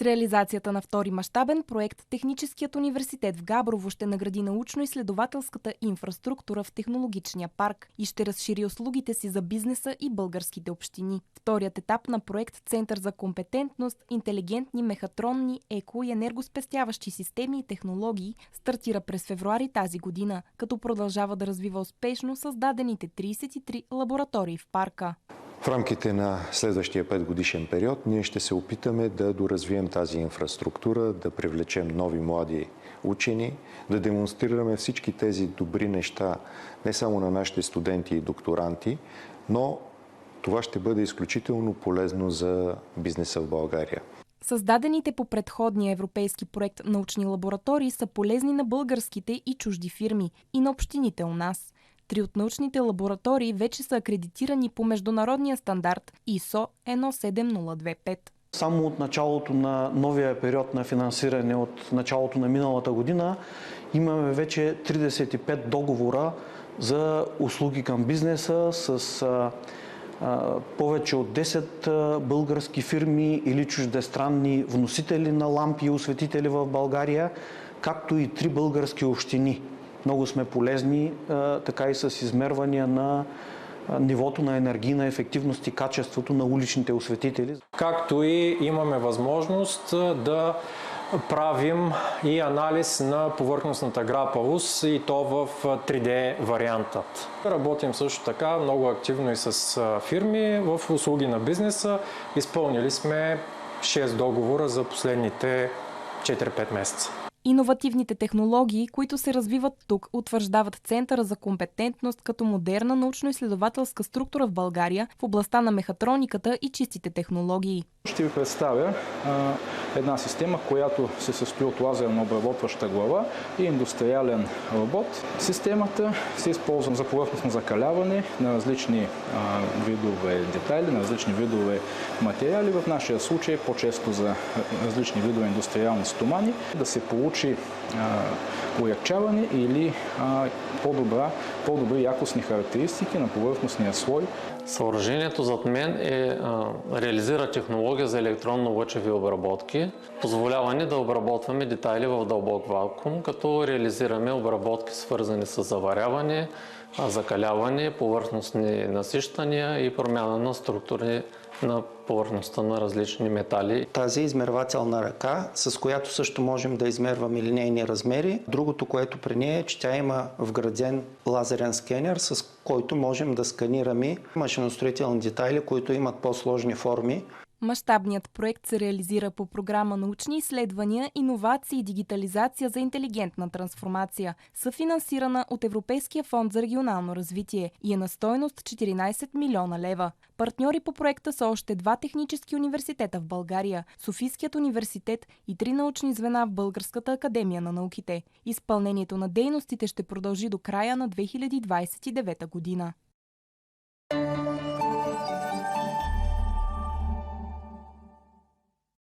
реализацията на втори мащабен проект, Техническият университет в Габрово ще награди научно-изследователската инфраструктура в технологичния парк и ще разшири услугите си за бизнеса и българските общини. Вторият етап на проект Център за компетентност, интелигентни мехатронни, еко и енергоспестяващи системи и технологии стартира през февруари тази година, като продължава да развива успешно създадените 33 лаборатории в парка. В рамките на следващия 5-годишен период ние ще се опитаме да доразвием тази инфраструктура, да привлечем нови млади учени, да демонстрираме всички тези добри неща не само на нашите студенти и докторанти, но това ще бъде изключително полезно за бизнеса в България. Създадените по предходния европейски проект научни лаборатории са полезни на българските и чужди фирми и на общините у нас. 3 от научните лаборатории вече са акредитирани по международния стандарт ISO 17025. Само от началото на новия период на финансиране, от началото на миналата година, имаме вече 35 договора за услуги към бизнеса с повече от 10 български фирми или чуждестранни вносители на лампи и осветители в България, както и 3 български общини. Много сме полезни, така и с измервания на нивото на енергийна ефективност и качеството на уличните осветители. Както и имаме възможност да правим и анализ на повърхностната грапавост и то в 3D вариантът. Работим също така много активно и с фирми в услуги на бизнеса. Изпълнили сме 6 договора за последните 4-5 месеца. Иновативните технологии, които се развиват тук, утвърждават Центъра за компетентност като модерна научно-изследователска структура в България в областта на мехатрониката и чистите технологии. Ще ви представя една система, която се състои от лазерно обработваща глава и индустриален робот. Системата се използва за повърхностно закаляване на различни видове детайли, на различни видове материали. В нашия случай по-често за различни видове индустриални стомани, да се получи уякчаване или по-добри якостни характеристики на повърхностния слой. Съоръжението зад мен реализира технология за електронно-лъчеви обработки, позволява ни да обработваме детайли в дълбок вакуум, като реализираме обработки свързани с заваряване, закаляване, повърхностни насищания и промяна на структури на повърхността на различни метали. Тази измервателна ръка, с която също можем да измерваме линейни размери. Другото, което при нея е, че тя има вграден лазерен скенер, с който можем да сканираме машиностроителни детайли, които имат по-сложни форми. Мащабният проект се реализира по програма Научни изследвания, иновации и дигитализация за интелигентна трансформация, съфинансирана от Европейския фонд за регионално развитие и е на стойност 14 милиона лева. Партньори по проекта са още 2 технически университета в България, Софийският университет и 3 научни звена в Българската академия на науките. Изпълнението на дейностите ще продължи до края на 2029 година.